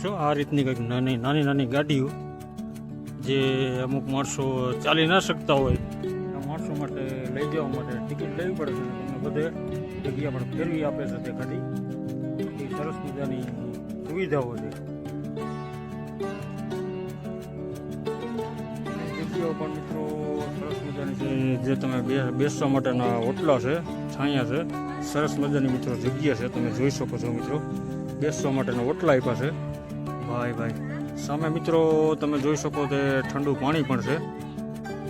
છો આ રીતની કંઈક નાની નાની નાની ગાડીઓ જે અમુક માણસો ચાલી ના શકતા હોય આ માણસો માટે લઈ જવા માટે ટિકિટ લેવી પડે છે. તમને બધે જગ્યા પણ ફેરવી આપે છે તે ગાડી. એ સરસ મજાની સુવિધાઓ છે. જગ્યાઓ પણ મિત્રો સરસ મજાની છે. જે તમે બેસવા માટેના ઓટલા છે, છાંયા છે, સરસ મજાની મિત્રો જગ્યા છે. તમે જોઈ શકો છો મિત્રો, બેસવા માટેના ઓટલા આપ્યા છે. ભાઈ સામે મિત્રો તમે જોઈ શકો તે ઠંડુ પાણી પણ છે.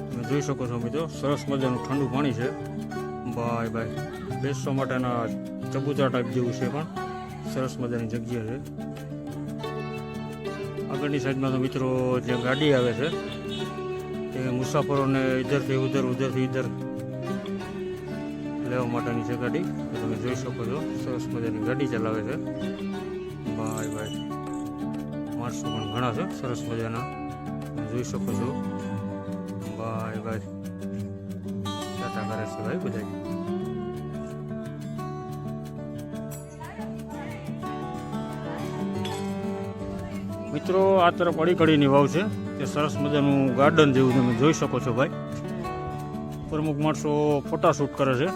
તમે જોઈ શકો છો મિત્રો, સરસ મજાનું ઠંડુ પાણી છે. ભાઈ બેસવા માટેના ચબૂતરા ટાઈપ જેવું છે, પણ સરસ મજાની જગ્યા છે. આગળની સાઈડમાં તો મિત્રો જે ગાડી આવે છે તે મુસાફરોને ઇધરથી ઉધર ઉધરથી ઇધર લેવા માટેની છે ગાડી. તમે જોઈ શકો છો, સરસ મજાની ગાડી ચલાવે છે. ભાઈ માણસો પણ ઘણા છે સરસ મજાના, તમે જોઈ શકો છો. ભાઈ ટાટા કરે છે ભાઈ બધા. મિત્રો આ તરફ અડીકડીની વાવ છે, તે સરસ મજાનું ગાર્ડન જેવું તમે જોઈ શકો છો ભાઈ. પ્રમુખ માણસો ફોટાશૂટ કરે છે.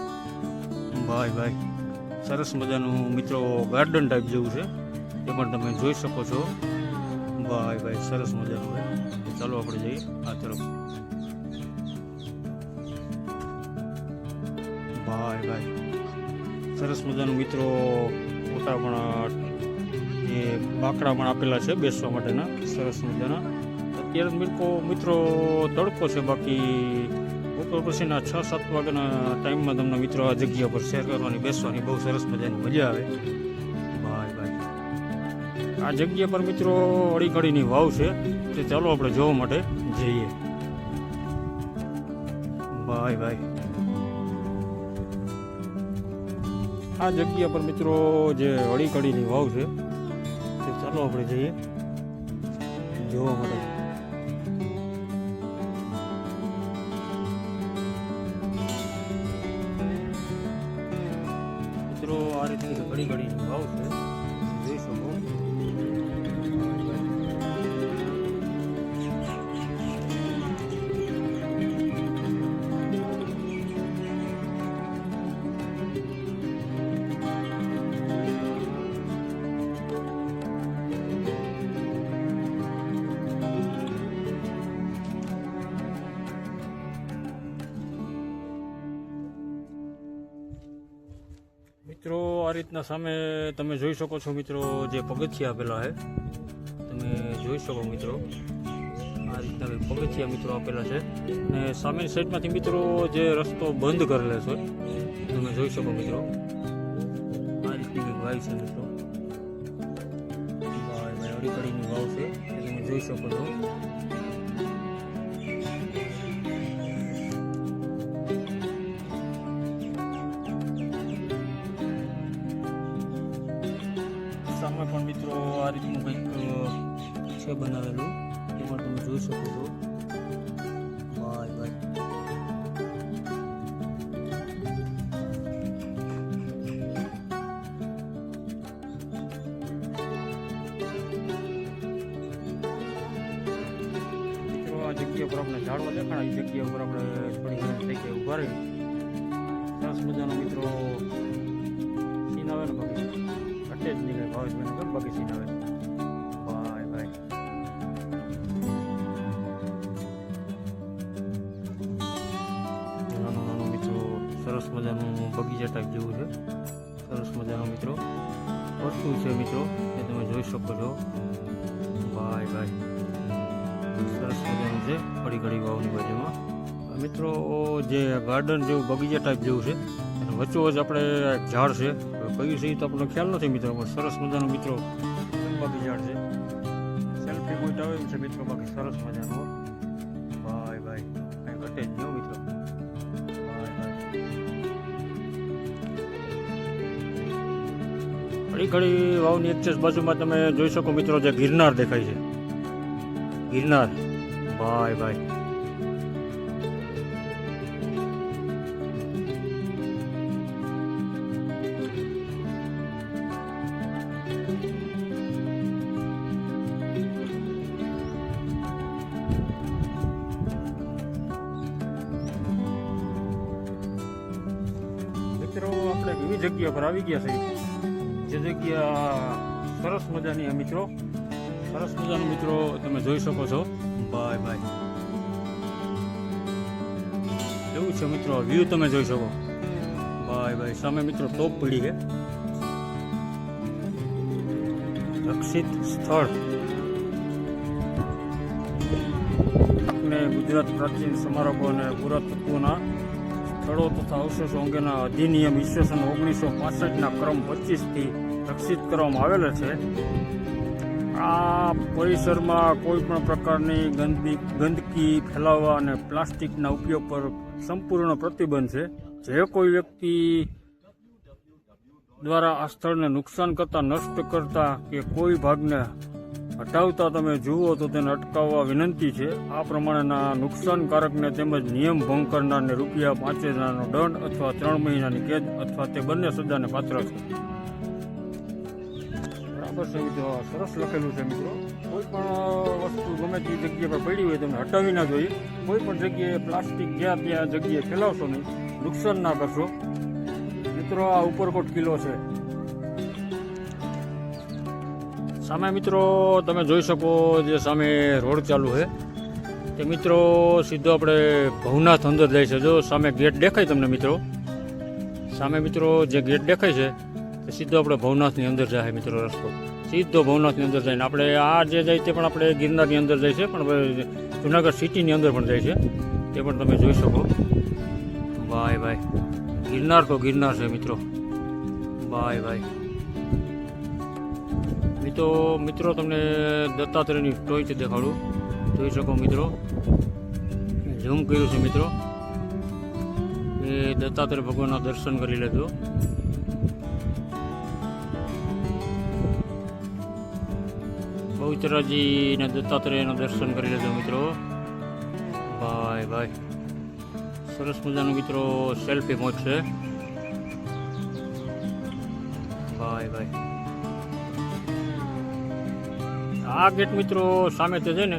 ભાઈ સરસ મજાનું મિત્રો ગાર્ડન ટાઈપ જેવું છે, એ પણ તમે જોઈ શકો છો. ભાઈ સરસ મજાનું ભાઈ. ચાલો આપણે જઈએ આ તરફ. ભાઈ સરસ મજાનું મિત્રો ફોટા પણ એ બાકડા પણ આપેલા છે બેસવા માટેના, સરસ મજાના. અત્યારે મિત્રો તડકો છે, બાકી બપોર પછીના 6-7 વાગ્યાના ટાઈમમાં તમને મિત્રો આ જગ્યા પર શેર કરવાની, બેસવાની બહુ સરસ મજાની મજા આવે. ભાઈ આ જગ્યા પર મિત્રો અડીકડીની વાવ છે, તે ચાલો આપણે જોવા માટે જઈએ. ભાઈ આ જગ્યા પર મિત્રો જે અડીકડીની વાવ છે તે ચાલો આપણે જઈએ જોવા માટે. મિત્રો આ રીતની ઘડી વાવ છે, જોઈ શકો. મિત્રો આ રીતના સામે તમે જોઈ શકો છો મિત્રો, જે પગથિયા આપેલા છે તમે જોઈ શકો મિત્રો. આ રીતના પગથિયા મિત્રો આપેલા છે, અને સામેની સાઈડમાંથી મિત્રો જે રસ્તો બંધ કરેલો છે તમે જોઈ શકો મિત્રો. આ રીતની કંઈક વાવ છે મિત્રો. ભાઈ અડીકડીની વાવ છે, તમે જોઈ શકો છો. સામે પણ મિત્રો આ રીતનું કંઈક છે બનાવેલું, એ પણ તમે જોઈ શકો છો. ભાઈ મિત્રો આ જગ્યા પર આપણે ઝાડવા દેખાણા, એ જગ્યા ઉપર આપણે થોડી ઘણી જગ્યાએ ઊભા રહી સરસ મજાનો મિત્રો સીન આવે ને બાકી ઘટે જ નહીં. ભાવેશભાઈ ગમ બાકી સીન આવે. ભાઈ નાનો મિત્રો સરસ મજાનું બગીચા ટાઈપ જેવું છે, સરસ મજાનો મિત્રો વસ્તુ છે મિત્રો, એ તમે જોઈ શકો છો. ભાઈ સરસ મજાનું છે ઘડી વાવની બાજુમાં મિત્રો. જે ગાર્ડન જેવું બગીચા ટાઈપ જેવું છે, અને વચ્ચોવચ આપણે ઝાડ છે, કયું છે એ તો આપણને ખ્યાલ નથી મિત્રો, પણ સરસ મજાનું મિત્રો બાકી ઝાડ છે. સેલ્ફી પોઈન્ટ આવે એમ છે મિત્રો, બાકી સરસ મજાનો. ભાઈ કાંઈ ઘટે જ નહીં મિત્રો. ઘડી વાવની એક્સેસ બાજુમાં તમે જોઈ શકો મિત્રો, જે ગિરનાર દેખાય છે. ગિરનાર ભાઈ એવી જગ્યા પર આવી ગયા છે જે જગ્યા સરસ મજાની આ મિત્રો, સરસ મજાનું મિત્રો તમે જોઈ શકો છો. બાય બાય એવું છે મિત્રો, વ્યૂ તમે જોઈ શકો. બાય બાય સામે મિત્રો તોપ પડી છે. રક્ષિત સ્થળ અને ગુજરાત પ્રાચીન સ્મારકો અને પુરાતત્વના સ્થળો તથા અવશેષો અંગેના અધિનિયમ ઈસવીસન 1965ના ક્રમ 25થી રક્ષિત કરવામાં આવેલા છે. આ પરિસરમાં કોઈ પણ પ્રકારની ગંદકી ફેલાવવા અને પ્લાસ્ટિકના ઉપયોગ પર સંપૂર્ણ પ્રતિબંધ છે. જે કોઈ વ્યક્તિ દ્વારા આ સ્થળને નુકસાન કરતા, નષ્ટ કરતા કે કોઈ ભાગને હટાવતા તમે જુઓ તો તેને અટકાવવા વિનંતી છે. આ પ્રમાણેના નુકસાનકારકને તેમજ નિયમ ભંગ કરનારને ₹5,000નો દંડ અથવા 3 મહિનાની કેદ અથવા તે બંને સજાને પાત્ર છે. બરાબર છે મિત્રો, સરસ લખેલું છે મિત્રો. કોઈ પણ વસ્તુ ગમે તે જગ્યા પર પડી હોય તમે હટાવી ના જોઈએ. કોઈ પણ જગ્યાએ પ્લાસ્ટિક જ્યાં ત્યાં જગ્યાએ ફેલાવશો નહીં, નુકસાન ના કરશો મિત્રો. આ ઉપરકોટ કિલ્લો છે. સામે મિત્રો તમે જોઈ શકો જે સામે રોડ ચાલુ છે તે મિત્રો સીધો આપણે ભવનાથ અંદર જાય છે. જો સામે ગેટ દેખાય તમને મિત્રો, સામે મિત્રો જે ગેટ દેખાય છે તે સીધો આપણે ભવનાથની અંદર જાય મિત્રો. રસ્તો સીધો ભવનાથની અંદર જઈને આપણે આ જે જાય તે પણ આપણે ગિરનારની અંદર જાય છે, પણ જુનાગઢ સિટીની અંદર પણ જાય છે, તે પણ તમે જોઈ શકો. બાય બાય ગિરનાર તો ગિરનાર છે મિત્રો. બાય બાય મિત્રો તમને દત્તાત્રેયની ટોચ દેખાડું, જોઈ શકો મિત્રો. ઝૂમ કર્યું છે મિત્રો. એ દત્તાત્રેય ભગવાનના દર્શન કરી લેજો. બહુચરાજી ને દત્તાત્રેયના દર્શન કરી લેજો મિત્રો. બાય બાય સરસ મજાનું મિત્રો સેલ્ફી મોજ છે. બાય બાય આ ગેટ મિત્રો સામે તે છે ને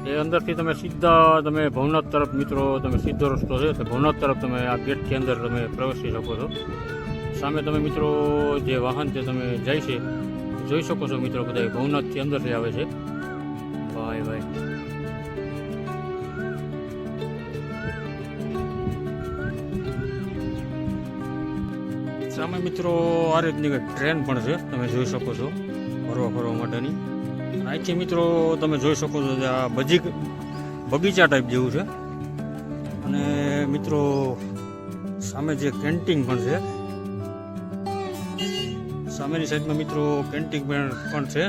એ અંદરથી તમે સીધા તમે ભવનાથ તરફ મિત્રો તમે સીધો રસ્તો છે તો ભવનાથ તરફ તમે આ ગેટથી અંદર તમે પ્રવેશી શકો છો. સામે તમે મિત્રો જે વાહન તે તમે જાય છે જોઈ શકો છો મિત્રો. બધા ભવનાથથી અંદરથી આવે છે. બાય બાય સામે મિત્રો આ રીતની કંઈક ટ્રેન પણ છે, તમે જોઈ શકો છો ફરવા માટેની. અહીંથી મિત્રો તમે જોઈ શકો છો કે આ બગીચા ટાઈપ જેવું છે. અને મિત્રો સામે જે કેન્ટીન પણ છે, સામેની સાઈડમાં મિત્રો કેન્ટીન પણ છે.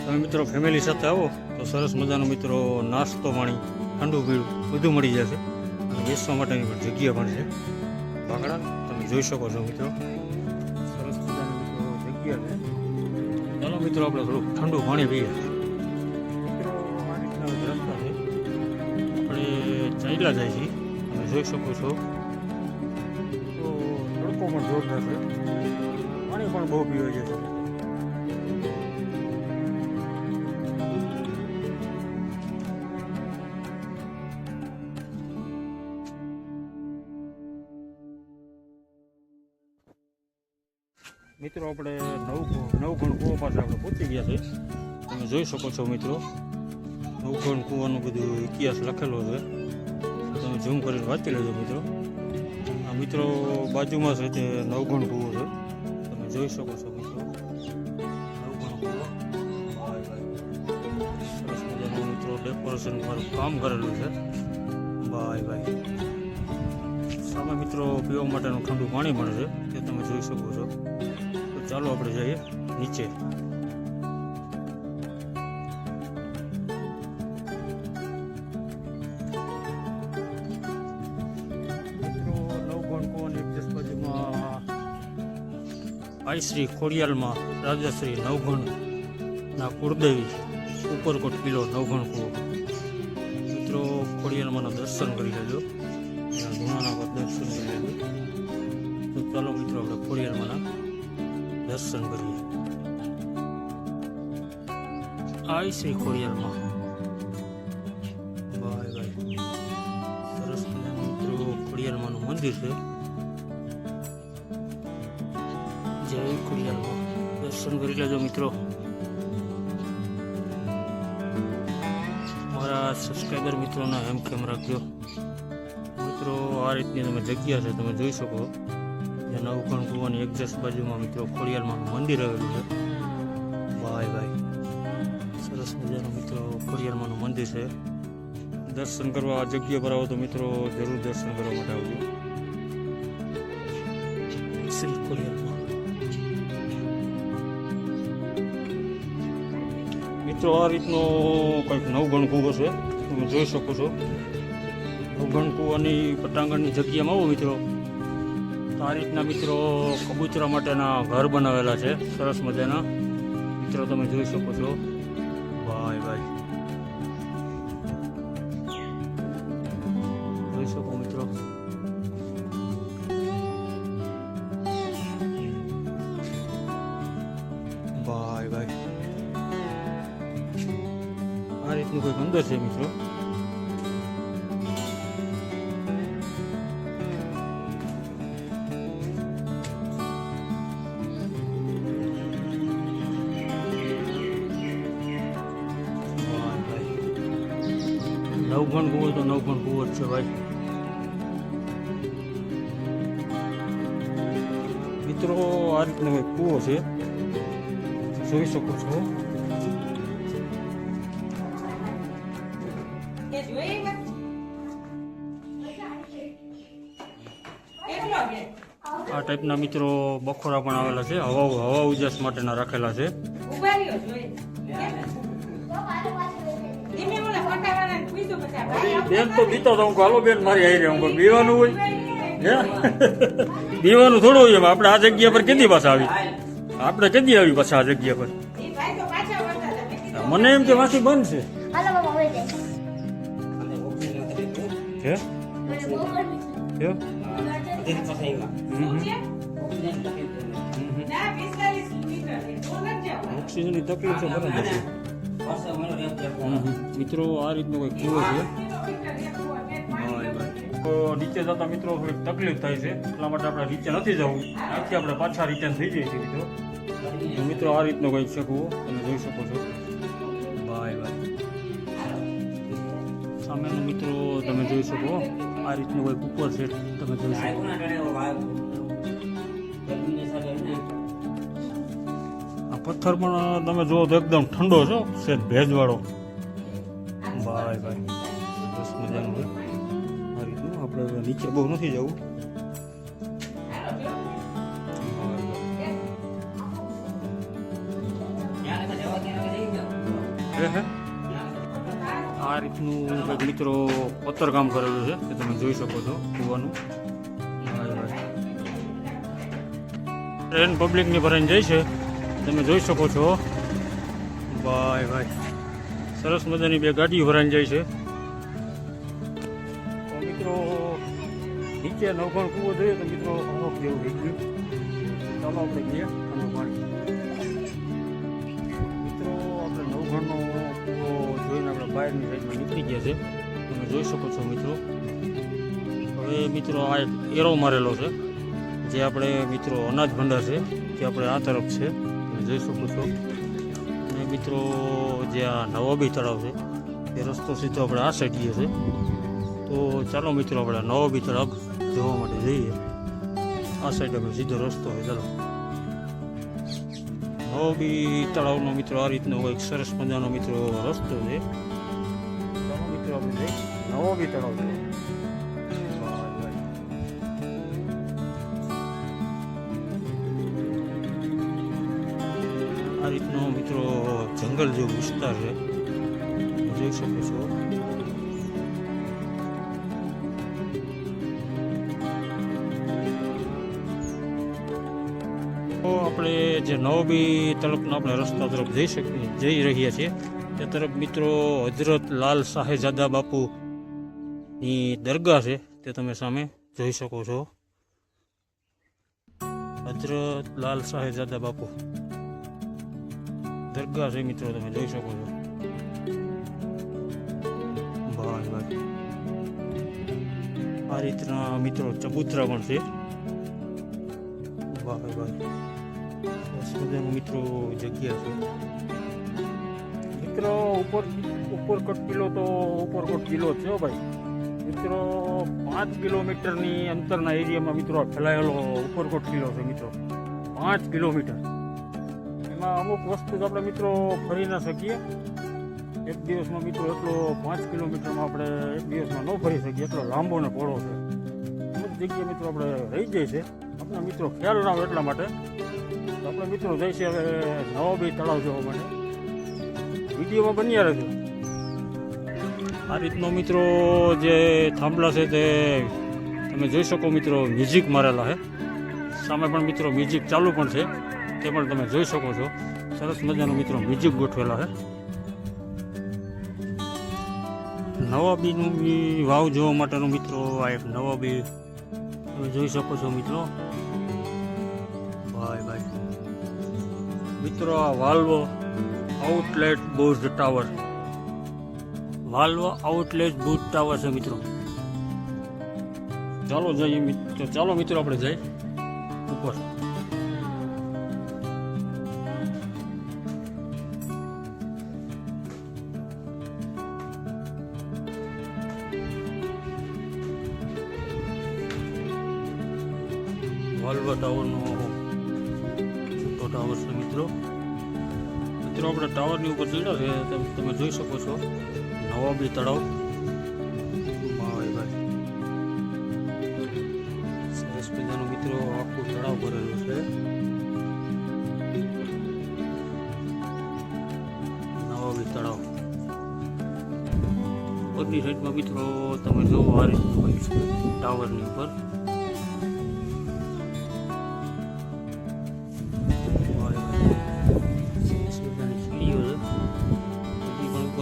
તમે મિત્રો ફેમિલી સાથે આવો તો સરસ મજાનો મિત્રો નાસ્તો પાણી ઠંડુ પીણું બધું મળી જશે. અને બેસવા માટેની પણ જગ્યા પણ છે. બાકડા તમે જોઈ શકો છો મિત્રો, સરસ મજાની મિત્રો જગ્યા છે. ચાલો મિત્રો આપણે થોડુંક ઠંડુ પાણી પીએ. મિત્રો આ રીતના રસ્તા છે, આપણે ચાલ્યા જાય છે, તમે જોઈ શકો છો. તો તડકો પણ જોરદાર છે, પાણી પણ બહુ પીવાઈ જાય છે. મિત્રો આપણે નવઘણ કૂવો પાસે આપણે પહોંચી ગયા છે. તમે જોઈ શકો છો મિત્રો નવઘણ કૂવાનો બધું ઇતિહાસ લખેલો છે, તમે ઝૂમ કરીને વાંચી લેજો મિત્રો. આ મિત્રો બાજુમાં છે તે નવઘણ કૂવો છે, તમે જોઈ શકો છો મિત્રો. નવઘણ કૂવો સરસ મજાનું મિત્રો ડેકોરેશન મારું કામ કરેલું છે. બાય બાય સામે મિત્રો પીવા માટેનું ઠંડુ પાણી મળે છે, તે તમે જોઈ શકો છો. ચાલો આપણે જઈએ નીચે. મિત્રો નવઘણ કૂવાની એક્ઝેક્ટ બાજુમાં આઈ શ્રી ખોડિયાલમાં રાજાશ્રી નવઘણના કુળદેવી ઉપરકોટ કિલ્લો નવઘણ કૂવો. મિત્રો ખોડિયાલમાંના દર્શન કરી લેજો, ધૂણાના દર્શન કરી લેજો. તો ચાલો મિત્રો આપણે ખોડિયાલમાંના દર્શન કરીએ. આઈ શ્રી ખોડિયાલમાં. બાય બાય સરસ મજાનું મિત્રો ખોડિયાલમાંનું મંદિર છે. જય ખોડિયારમાં દર્શન કરી લેજો મિત્રો. મારા સબસ્ક્રાઈબર મિત્રોના હેમ કેમ રાખજો મિત્રો. આ રીતની તમે જગ્યા છે, તમે જોઈ શકો. જે નવખણ કુવાની એક્ઝેક્ટ બાજુમાં મિત્રો ખોડિયારમાંનું મંદિર આવેલું છે. ભાઈ ભાઈ સરસ મજાનું મિત્રો ખોડિયારમાંનું મંદિર છે. દર્શન કરવા આ જગ્યા પર આવો તો મિત્રો જરૂર દર્શન કરવા માટે આવજો. શ્રી ખોડિયારમાં મિત્રો આ રીતનો કંઈક નવગણ કૂવો છે, તમે જોઈ શકો છો. નવગણ કૂવાની પટાંગણની જગ્યામાં આવો મિત્રો તો આ રીતના મિત્રો કબૂતરા માટેના ઘર બનાવેલા છે સરસ મજાના. મિત્રો તમે જોઈ શકો છો. ભાઈ ભાઈ જોઈ શકો મિત્રો. ભાઈ ભાઈ આ રીતનું કંઈક અંદર છે મિત્રો. નવગણ કૂવો તો નવગણ કૂવો જ છે ભાઈ. મિત્રો આ રીતનો કંઈક કૂવો છે, જોઈ શકો છો. આ ટાઈપના મિત્રો બખોરા પણ આવેલા છે, હવા ઉજાસ માટેના રાખેલા છે. બેન તો બીતો તો હું હાલો બેન મારી આવી રહ્યા હું બીવાનું હોય બીવાનું થોડું હોય. આપણે આ જગ્યા પર કેદી પાછા આવી, આપણે કેદી આવી પાછા આ જગ્યા પર. મને એમ કે વાંચી બંધ છે. ઓક્સિજનની તકલીફ છે બરાબર. મિત્રો આ રીતનો કોઈ કૂવો છે. તો નીચે જતા મિત્રો થોડીક તકલીફ થાય છે, એટલા માટે આપણે નીચે નથી જવું. અહીંથી આપણે પાછા રિટર્ન થઈ જઈએ છીએ મિત્રો. મિત્રો આ રીતનો કંઈક છે કૂવો, તમે જોઈ શકો છો. ભાઈ ભાઈ સામેનો મિત્રો તમે જોઈ શકો. આ રીતનું કંઈક ઉપર છે, તમે જોઈ શકો. આ પથ્થર પણ તમે જુઓ તો એકદમ ઠંડો છે, સેજ ભેજવાળો. ભાઈ ભાઈ બસ મજાનું છે. આ રીતનું આપણે નીચે બહુ નથી જવું. આ રીતનું કંઈક મિત્રો પથ્થર કામ કરેલું છે, કે તમે જોઈ શકો છો કૂવાનું. ટ્રેન પબ્લિકની ભરાઈને જાય છે, તમે જોઈ શકો છો. ભાઈ ભાઈ સરસ મજાની બે ગાડીઓ ભરાઈને જાય છે. તો મિત્રો નીચે નવગણ કૂવો જોઈએ તો મિત્રો અમુક જેવું થઈ ગયું. ચાલો આપણે ગયા ઠંડુ પાણી. મિત્રો આપણે નવગણનો કૂવો જોઈને આપણે બહારની સાઈડમાં નીકળી ગયા છે, તમે જોઈ શકો છો મિત્રો. હવે મિત્રો આ એક એરો મારેલો છે, જે આપણે મિત્રો અનાજ ભંડાર છે, જે આપણે આ તરફ છે, તમે જોઈ શકો છો. અને મિત્રો જે આ નવાબી તળાવ છે એ રસ્તો સીધો આપણે આ સાઈડ જઈએ છે. તો ચાલો મિત્રો આપણે નવાબી તળાવ જોવા માટે જઈએ. આ સાઈડ આપણે સીધો રસ્તો હોય. ચાલો નવાબી તળાવનો મિત્રો આ રીતનો એક સરસ મજાનો મિત્રો રસ્તો છે. ચાલો મિત્રો આપણે જઈએ નવાબી તળાવ છે. આ રીતનો મિત્રો જંગલ જેવો વિસ્તાર છે, જોઈ શકો છો. તો આપણે જે નવાબી તરફનો આપણે રસ્તા તરફ જઈ રહ્યા છીએ, તે તરફ મિત્રો હજરત લાલ શાહેજાદા બાપુની દરગાહ છે, તે તમે સામે જોઈ શકો છો. હજરત લાલ શાહેજાદા બાપુ દરગાહ છે મિત્રો, તમે જોઈ શકો છો. ભાઈ ભાઈ આ રીતના મિત્રો ચબૂતરા પણ છે. ભાઈ ભાઈ મજાનું મિત્રો જગ્યા છે મિત્રો. ઉપરકોટ કિલ્લો તો ઉપરકોટ કિલ્લો છે હો ભાઈ મિત્રો. 5 કિલોમીટરની અંતરના એરિયામાં મિત્રો ફેલાયેલો ઉપરકોટ કિલ્લો છે મિત્રો. 5 કિલોમીટર. એમાં અમુક વસ્તુ આપણે મિત્રો ફરી ના શકીએ એક દિવસમાં મિત્રો. એટલો 5 કિલોમીટરમાં આપણે એક દિવસમાં ન ફરી શકીએ, એટલો લાંબો ને પહોળો છે. અમુક જગ્યાએ મિત્રો આપણે રહી જાય છે, આપણા મિત્રો ખ્યાલ ના હોય એટલા માટે. તો આપણે મિત્રો જઈશે હવે નવાબી તળાવ જોવા માટે. વિડીયોમાં બન્યા રહેજો. આ રીતનો મિત્રો જે થાંભલા છે તે તમે જોઈ શકો મિત્રો. મ્યુઝિક મારેલા છે, સામે પણ મિત્રો મ્યુઝિક ચાલુ પણ છે, તે પણ તમે જોઈ શકો છો. સરસ મજાનું મિત્રો મ્યુઝિક ગોઠવેલા છે. નવાબીનું બી વાવ જોવા માટેનું મિત્રો આ એક નવાબી તમે જોઈ શકો છો મિત્રો. ભાઈ મિત્રો આ Volvo outlet Burj tower. Volvo outlet Burj tower છે મિત્રો. ચાલો જઈએ મિત્રો. ચાલો મિત્રો આપણે જઈએ ઉપર. વાલ્વો ટાવરનો છોટો ટાવર છે મિત્રો. મિત્રો આપણે ટાવરની ઉપર ચડ્યા છે, તમે જોઈ શકો છો. નવાબી તળાવ. ભાઈ સરસ મજાનું મિત્રો આખું તળાવ ભરેલું છે. નવાબી તળાવ ઉપરની સાઈડમાં મિત્રો તમે જોવો આ રીતનું હોય છે ટાવરની ઉપર.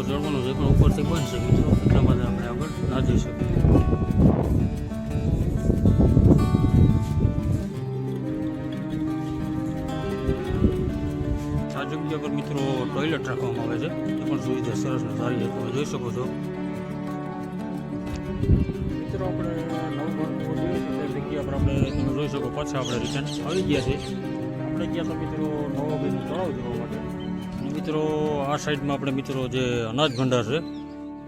ચડવાનું છે પણ ઉપરથી બનશે મિત્રો, એટલા માટે આપણે આગળ ના જઈ શકીએ. આ જગ્યા પર મિત્રો ટોયલેટ રાખવામાં આવે છે, એ પણ સુવિધા સરસ ને સારી છે, તમે જોઈ શકો છો મિત્રો. આપણે જગ્યા પર આપણે તમે જોઈ શકો પાછા આપણે રિટર્ન આવી ગયા છે. આપણે ગયા તો મિત્રો નવાબીનું તળાવ જોવા માટે. મિત્રો આ સાઈડમાં આપણે મિત્રો જે અનાજ ભંડાર છે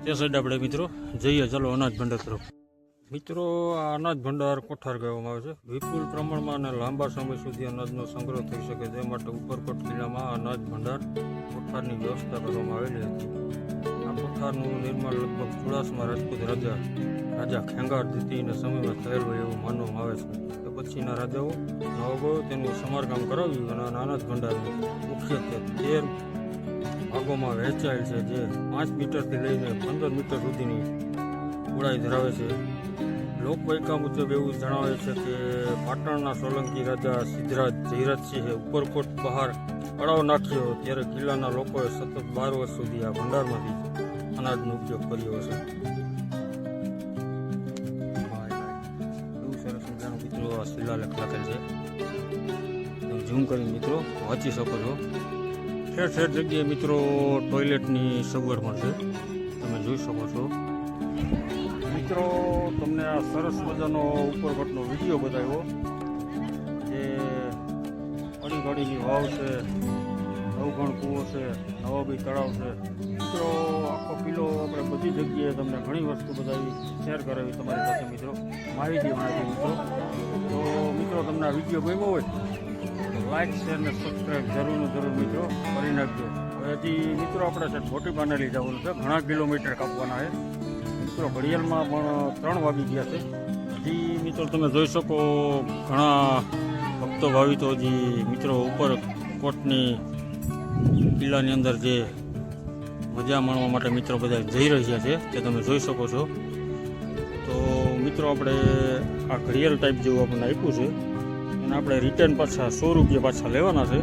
તે સાઈડ આપણે મિત્રો જઈએ. ચાલો અનાજ ભંડાર તરફ. મિત્રો આ અનાજ ભંડાર કોઠાર કહેવામાં આવે છે. વિપુલ પ્રમાણમાં અને લાંબા સમય સુધી અનાજનો સંગ્રહ થઈ શકે તે માટે ઉપરકોટ કિલ્લામાં અનાજ ભંડાર કોઠારની વ્યવસ્થા કરવામાં આવેલી હતી. આ કોઠારનું નિર્માણ લગભગ ચોરાસમાં રાજપૂત રાજા ખેંગાર દ્વિતીયના સમયમાં થયેલું હોય એવું માનવામાં આવે છે. તે પછીના રાજાઓ નવાબો તેનું સમારકામ કરાવ્યું અને અનાજ ભંડારની મુખ્યત્વે 13 ભાગોમાં વહેંચાયેલ છે, જે 5 મીટરથી લઈને 15 મીટર સુધીની ઊંડાઈ ધરાવે છે. લોકવાયકા મુજબ એવું જણાવે છે કે પાટણના સોલંકી રાજા સિદ્ધરાજ જયરાજસિંહે ઉપરકોટ બહાર તળાવ નાખ્યો ત્યારે કિલ્લાના લોકોએ સતત 12 વર્ષ સુધી આ ભંડારમાંથી અનાજનો ઉપયોગ કર્યો હશે. બહુ સરસ મજાનો મિત્રો આ શિલાલેખ લખેલ છે, ઝૂમ કરીને મિત્રો વાંચી શકો છો. ઠેર ઠેર જગ્યાએ મિત્રો ટોયલેટની સગવડ પણ છે, તમે જોઈ શકો છો. મિત્રો તમને આ સરસ મજાનો ઉપરકોટનો વિડીયો બતાવ્યો. જે ઘડી વાવ છે, નવઘણ કૂવો છે, નવાબી તળાવ છે. મિત્રો આખો કિલ્લો આપણે બધી જગ્યાએ તમને ઘણી વસ્તુ બતાવી, શેર કરાવી તમારી સાથે મિત્રો, માહિતી આપી મિત્રો. તો મિત્રો તમને આ વિડીયો ગમ્યો હોય લાઈક શેર ને સબસ્ક્રાઈબ જરૂર મિત્રો કરી નાખજો. હવે હજી મિત્રો આપણે છે મોટી પાનેલી જવાનું છે, ઘણા કિલોમીટર કાપવાના છે મિત્રો. ઘડિયાળમાં પણ 3 વાગી ગયા છે. હજી મિત્રો તમે જોઈ શકો ઘણા ભક્તો ભાવિતો હજી મિત્રો ઉપરકોટની કિલ્લાની અંદર જે મજા માણવા માટે મિત્રો બધા જઈ રહ્યા છે તે તમે જોઈ શકો છો. તો મિત્રો આપણે આ ઘડિયાળ ટાઈપ જેવું આપણને આપ્યું છે અને આપણે રિટર્ન પાછા 100 રૂપિયા પાછા લેવાના છે.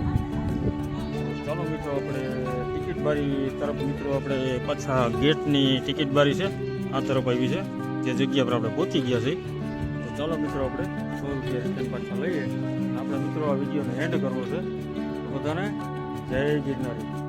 ચાલો મિત્રો આપણે ટિકિટ બારી તરફ મિત્રો આપણે પાછા ગેટની ટિકિટ બારી છે આ તરફ આવી છે, જે જગ્યા પર આપણે પહોંચી ગયા છે. તો ચાલો મિત્રો આપણે 100 રૂપિયા રિટર્ન પાછા લઈએ. આપણે મિત્રો આ વિડીયોને એન્ડ કરવો છે. તો બધાને જય ગિરનારી.